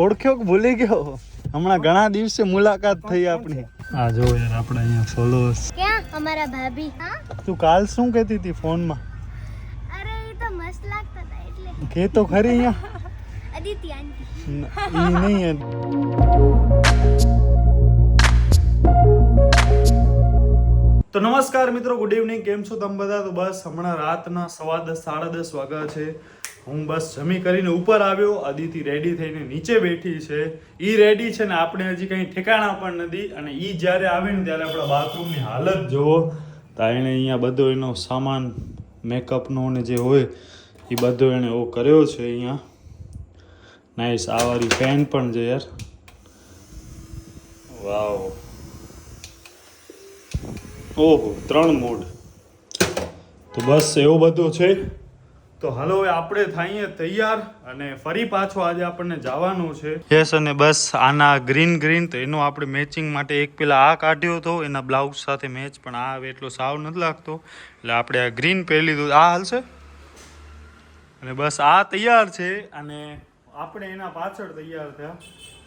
ઓળખ્યો કે ભૂલી ગયો? હમણાં ઘણા દિવસે મુલાકાત થઈ આપણી. આ જો યાર આપણે અહીંયા ફોલોઅર્સ. ક્યાં અમારા ભાભી? હા તું કાલ શું કહેતી હતી ફોનમાં? અરે એ તો મસ્ત લાગતા હતા એટલે. કે તો ખરી અહીંયા અદિતિ આંટી. ઈ નહીં. તો નમસ્કાર મિત્રો, ગુડ ઇવનિંગ. કેમ છો તમે બધા? તો બસ હમણાં રાતના 10:15 10:30 વાગ્યા છે. હું બસ જમી કરીને ઉપર આવ્યો. અદિતિ રેડી થઈને નીચે બેઠી છે. ઈ રેડી છે ને આપણે હજી કંઈ ઠેકાણા પણ નથી. અને ઈ જ્યારે આવે ને ત્યારે આપણા બાથરૂમની હાલત જુઓ. તો એણે અહીંયા બધો એનો સામાન મેકઅપનો ને જે હોય એ બધો એણે એવો કર્યો છે અહીંયા. નાઈસ. આ વાળી પેન પણ છે યાર. વાવ. ઓહો, 3 મોડ. તો બસ એવું બધું છે. તો હાલો હવે આપણે થઈએ તૈયાર અને ફરી પાછો આજે આપણને જવાનું છે. યસ. અને બસ આના ગ્રીન તો એનો આપણે મેચિંગ માટે એક પેલા આ કાઢ્યો હતો એના બ્લાઉઝ સાથે મેચ, પણ આ હવે એટલો સાવ નથી લાગતો એટલે આપણે આ ગ્રીન પહેરી લીધું. આ હાલશે. અને બસ આ તૈયાર છે અને આપણે એના પાછળ તૈયાર થયા.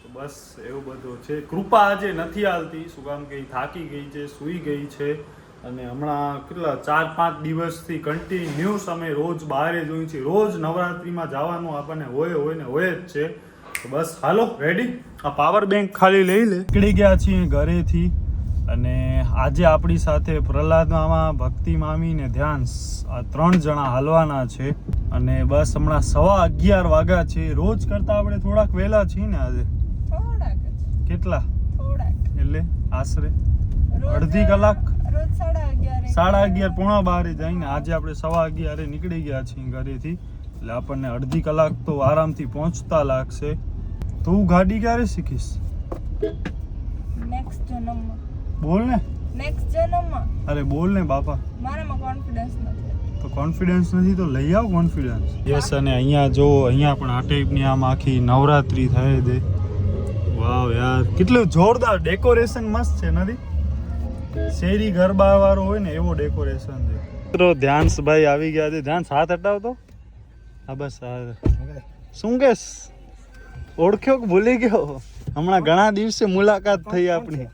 તો બસ એવું બધું છે. કૃપા આજે નથી હાલતી, શું કામ કે થાકી ગઈ છે, સૂઈ ગઈ છે. અને હમણાં કેટલા 4-5 દિવસથી કન્ટિન્યુઅસ અમે રોજ બહારે જોઈએ છીએ. રોજ નવરાત્રિમાં જવાનું આપણને હોય જ છે. તો બસ હાલો રેડી. આ પાવર બેંક ખાલી લઈ લે. નીકળી ગયા છીએ ઘરેથી. અને આજે આપણી સાથે પ્રહલાદ મામા, ભક્તિ મામી ને ધ્યાન્સ, આ 3 જણા હાલવાના છે. અને બસ હમણાં 11:15 વાગ્યા છે. રોજ કરતા આપણે થોડાક વહેલા છીએ ને આજે. કેટલા? એટલે આશરે અડધી કલાક. 11:30 પોણા 12 જાય ને. આજે આપણે 11:15 નીકળી ગયા છીએ ઘરેથી. એટલે આપણને અડધી કલાક તો આરામથી પહોંચતા લાગશે. તું ગાડી ક્યારે શીખીશ? નેક્સ્ટ જન્મમાં. બોલ ને. નેક્સ્ટ જન્મમાં. અરે બોલ ને બાપા. મારામાં કોન્ફિડન્સ નથી. તો કોન્ફિડન્સ નથી તો લઈ આવ કોન્ફિડન્સ. યસ. અને અહીંયા જો, અહીંયા પણ આ ટાઈપની આમ આખી નવરાત્રી થાય છે. વાવ યાર, કેટલું જોરદાર ડેકોરેશન મસ્ત છે નથી? શેરી ગરબા વાળો હોય ને એવો ડેકોરેશન છે. મિત્રો ધ્યાન્સભાઈ આવી ગયા છે. ધ્યાન હાથ હટાવતો. હા બસ. શું કેસ? ઓળખ્યો કે ભૂલી ગયો? હમણાં ઘણા દિવસે મુલાકાત થઈ આપણી.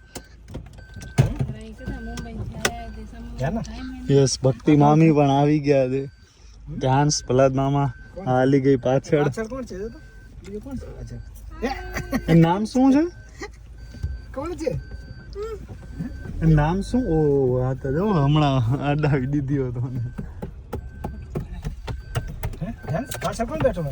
યસ. ભક્તિ મામી પણ આવી ગયા છે. ધ્યાન્સ, પ્રહલાદ મામા હાલી ગઈ પાછળ. નામ શું છે? કોણ છે? નામ શું? ઓ આ તો જો હમણાં અડાવી દીધી હતો. પાછળ કોણ બેઠો?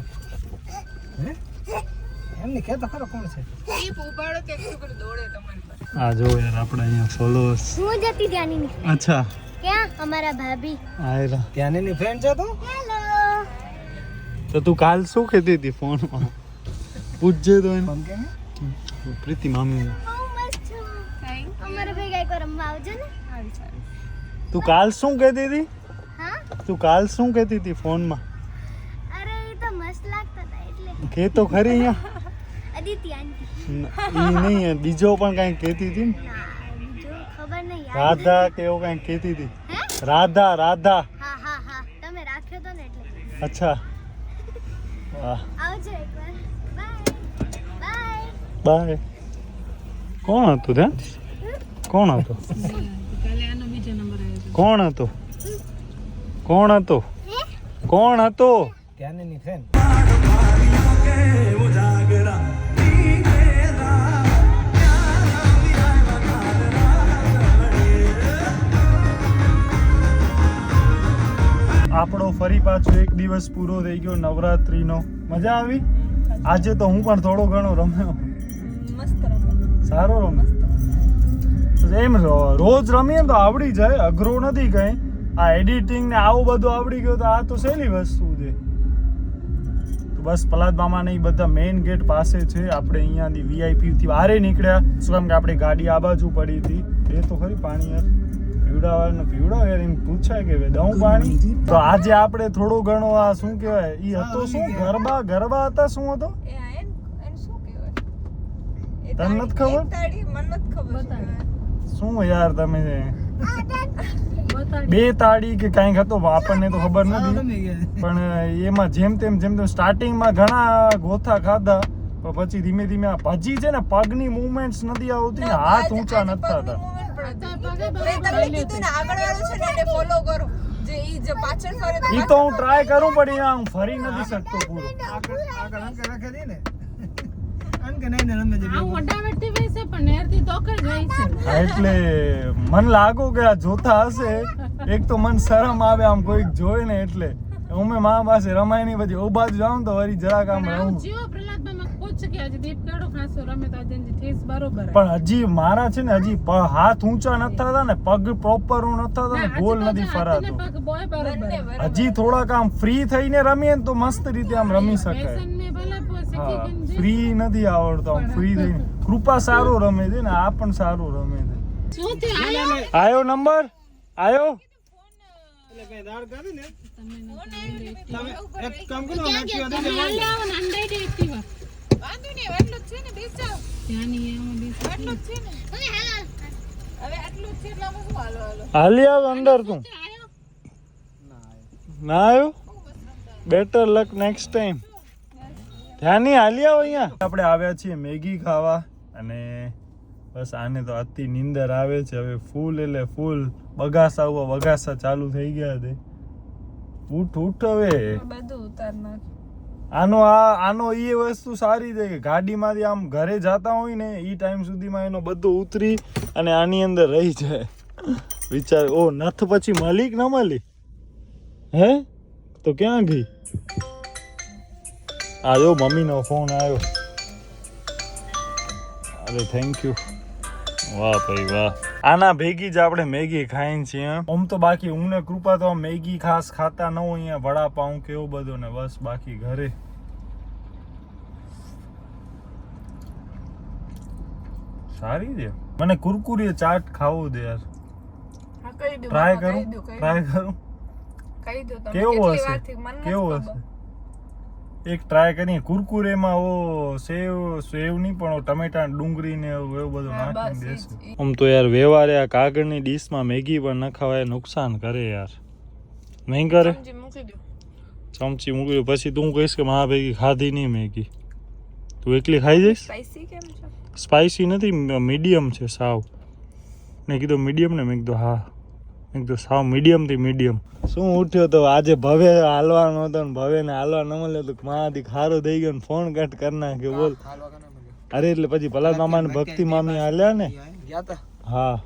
એમને કે તો ખરો કોણ છે? દીપ ઉપાડો કે છોકરો દોડે તમારી પાસે. આ જો યાર આપણે અહીંયા ફોલોઅર્સ. હું જતી ત્યાંની. અચ્છા. ક્યાં? અમારા ભાભી. આયરા. ત્યાંની ફ્રેન્ડ છે તો? હેલો. તો તું કાલ શું કહેતી હતી ફોનમાં? પૂછજે તો એને. પ્રીતિ મામી. બહુ મસ્ત છો. અમારા ભેગા એકવાર રમવા આવજો ને. તું કાલ શું કહેતી હતી? હા તું કાલ શું કહેતી હતી ફોનમાં? અરે એ તો મસ્ત લાગતા હતા એટલે. કે તો ખરી અહીંયા અદિતિ આંટી. ઈ નહીં, બીજો પણ કંઈક કહેતી હતી ને. ના બીજું ખબર નહીં. રાધા કે એવું કંઈક કહેતી હતી. હે? રાધા. હા તમે રાખ્યો તો ને એટલે. અચ્છા. વાહ. આવજો એકવાર. બાય. બાય. કોણ હતું ત્યાં? કોણ હતો? કાલે આનો બીજો નંબર આવ્યો. કોણ હતો? કોણ હતો? ત્યાંની ફ્રેન્ડ. આપણો ફરી પાછો એક દિવસ પૂરો થઈ ગયો નવરાત્રીનો. મજા આવી? આજે તો હું પણ થોડો ઘણો રમ્યો. મસ્ત રમે. સારો રમે. એમ રોજ રમીએ તો આવડી જાય, અઘરો નથી કઈ. આ એડિટિંગ ને આવું બધું આવડી ગયું તો આ તો સહેલી વસ્તુ છે. તો બસ પ્રહલાદ મામાને એ બધા મેઇન ગેટ પાસે છે. આપણે અહીંયાથી VIP થી બહાર નીકળ્યા. શું કામ કે આપણી ગાડી આ બાજુ પડી હતી. એ તો ખરી પાણી યાર પીવડાવ યાર. એમ પૂછાય કે દઉં પાણી? તો આજે આપણે થોડો ઘણો આ શું કહેવાય ઈ હતો, શું ગરબા હતા? શું હતો એ આ એને શું કહેવાય? તને નથી ખબર? તાળી મને નથી ખબર. શું યાર તમે 2 તાળી કે કંઈક હતો, આપણને તો ખબર નથી. પણ એમાં જેમ તેમ સ્ટાર્ટિંગમાં ઘણા ગોથા ખાધા, પણ પછી ધીમે ધીમે આ ભજી છે ને પગની મૂવમેન્ટ્સ નથી આવતી ને હાથ ઊંચા નથી થતા. મેં તમને કીધું ને આગળ વાળું છે ને એને ફોલો કરો. જે ઈ જે પાછળ ફરે તો ઈ તો હું ટ્રાય કરું પણ અહીંયા હું ફરી નથી શકતો પૂરો. આગળ અંકે રાખે દી ને અંકે નહીં ને રમે છે આ મોટાવટી વૈસે પણ નેરથી તો કઈ ગઈ છે. હા, એટલે મન લાગો કે આ જોતા હશે એક તો મન શરમ આવે આમ કોઈક જોવે ને એટલે અમે મા પાસે રમાય નહીં પછી ઓ બાજુ જાઉં તો વળી જરાક આમ રહું. જીઓ પ્રહલાદ માં પૂછ કે આજે દીપ કેડો ખાસો રમે તો આજે ઠેસ બરોબર પણ હજી મારા છે ને હજી હાથ ઊંચા નથી થતા ને પગ પ્રોપર હું નથી થતો ને ગોલ નથી ફરાતો. પગ બોય બરોબર હજી થોડાક આમ ફ્રી થઈને રમીએ ને તો મસ્ત રીતે આમ રમી શકાય. ફેશન ને ભલે શીખી હા, ગઈ ફ્રી નથી આવડતો આમ ફ્રી થઈને. કૃપા સારું રમે છે ને આ પણ સારું રમે છે. શું તે આયો આયો નંબર આયો. એટલે કઈ દાળ કાઢી ને તમે તમે એક કામ કરો નાખી દો તમે હાલ આવો ને અંડાઈ દે એક્ટિવા વાંધો નહીં એટલું જ છે ને બેસ જાવ ત્યાં નહીં એમાં બેસ એટલું જ છે ને મમ્મી હાલો હવે આટલું જ છે એટલે અમે શું હાલો હાલો હાલી આવ અંદર તું. આયો ના આવ્યો બેટર લક નેક્સ્ટ ટાઈમ. ધ્યાન નહીં હાલી આવો અહીંયા. આપણે આવ્યા છીએ મેગી ખાવા અને બસ આને તો અતિ નીંદર આવે છે હવે ફૂલ એટલે ફૂલ બગાસા ચાલુ થઈ ગયા છે. ઉઠ હવે. બધું ઉતાર નાખ આનો એ વસ્તુ સારી છે કે ગાડીમાંથી આમ ઘરે જતા હોય ને એ ટાઈમ સુધીમાં એનો બધું ઉતરી અને આની અંદર રહી જાય. વિચાર ઓ નથ પછી મળી કે ન મળી હે તો ક્યાં ગઈ? આજો મમ્મીનો ફોન આવ્યો. અરે થેન્ક યુ. વાહ ભાઈ વાહ. આના ભેગી જ આપણે મેગી ખાઈને છીએ. આમ તો બાકી ઊને કૃપા તો મેગી ખાસ ખાતા ન હોય અહીંયા વડાપાઉં કે એવું બધું ને બસ બાકી ઘરે સારી છે. મને કુરકુરી ચાટ ખાવું દે યાર. હા કહી દો ટ્રાય કરું કહી દો તમે કેવું કેટલી હશે વારથી મને નથી કેવું ખબર. હશે એક ટ્રાય કરીએ. કુરકુરેમાં ઓ સેવ નહીં પણ ટમેટા ડુંગળી ને એવું બધું હા, નાખીને બસ દેશે. ઈ જ. આમ તો યાર વ્યવહારે આ કાગળની ડીશમાં મેગી પણ ન ખવાય નુકસાન કરે યાર. નહીં કરે? સમજી મૂકી દો. ચમચી મૂકી દો. પછી તું કહીશ કે મારા ભેગી ખાધી નહીં મેગી. તું એકલી ખાઈ જઈશ? સ્પાઈસી કેમ છે? સ્પાઈસી નથી મીડિયમ છે સાવ. મેં કીધું મીડિયમ ને મેં કીધું હા. મેં કીધું સાવ મીડિયમથી મીડિયમ. શું ઉઠ્યો તો આજે ભવે હાલવાનો હતો ને ભવે ને હાલવા ન મળ્યો તો મારાથી ખારો થઈ ગયો ને ફોન કટ કરી નાખ્યો બોલ. અરે એટલે પછી ભલા મામા ને ભક્તિ મામી હાલ્યા ને ગયા તા હા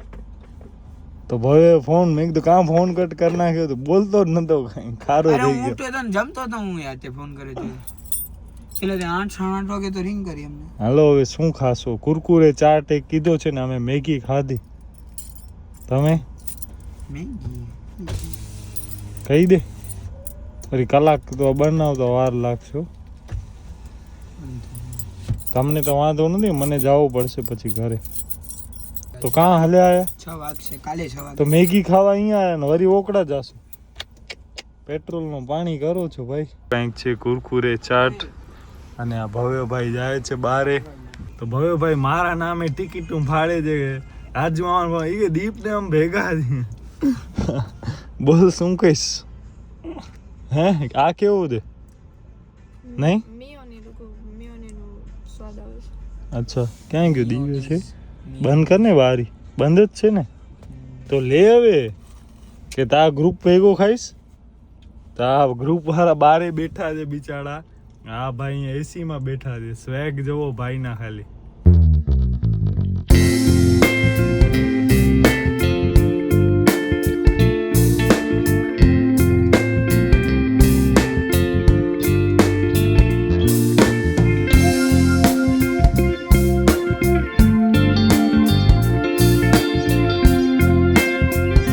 તો ભવે ફોન મેં કીધું કાં ફોન કટ કરી નાખ્યો તો બોલતો જ નતો કઈ ખારો અરે થઈ હું ગયો. ઉઠ્યો તો ને જમતો તો હું યાર તે ફોન કર્યો તો એટલે તે 8-8 વાગે તો રિંગ કરી અમને. હાલો હવે શું ખાશો? કુરકુરે ચાટ એક કીધો છે ને અમે મેગી ખાધી. તમે મેગી કહી દે ફરી કલાક તો બનાવતો વાર લાગશે. તમને તો વાંધો નથી મને જવું પડશે પછી ઘરે. તો કાં હાલે આયા? 6 વાગશે કાલે 6 વાગે તો મેગી ખાવા અહીંયા આયા ને વરી ઓકડા જાશું. પેટ્રોલનું પાણી કરો છો ભાઈ. કંઈક છે કુરકુરે ચાટ અને આ ભવ્યભાઈ જાય છે બારે. તો ભવ્યભાઈ મારા નામે ટિકિટ ફાડે છે. રાજમાં એ દીપને આમ ભેગા છે. બોલ શું કહીશ? હે આ કેવું છે? નહીં મિયોનીનો સ્વાદ આવે છે. અચ્છા ક્યાં ગયો દીવે છે? બંધ કર ને બારી. બંધ જ છે ને તો લે હવે કે તા ગ્રુપ ભેગો ખાઈશ. તા ગ્રુપ વાળા બારે બેઠા છે બિચારા. આ ભાઈ એસી માં બેઠા છે. સ્વેગ જવો ભાઈ ના ખાલી.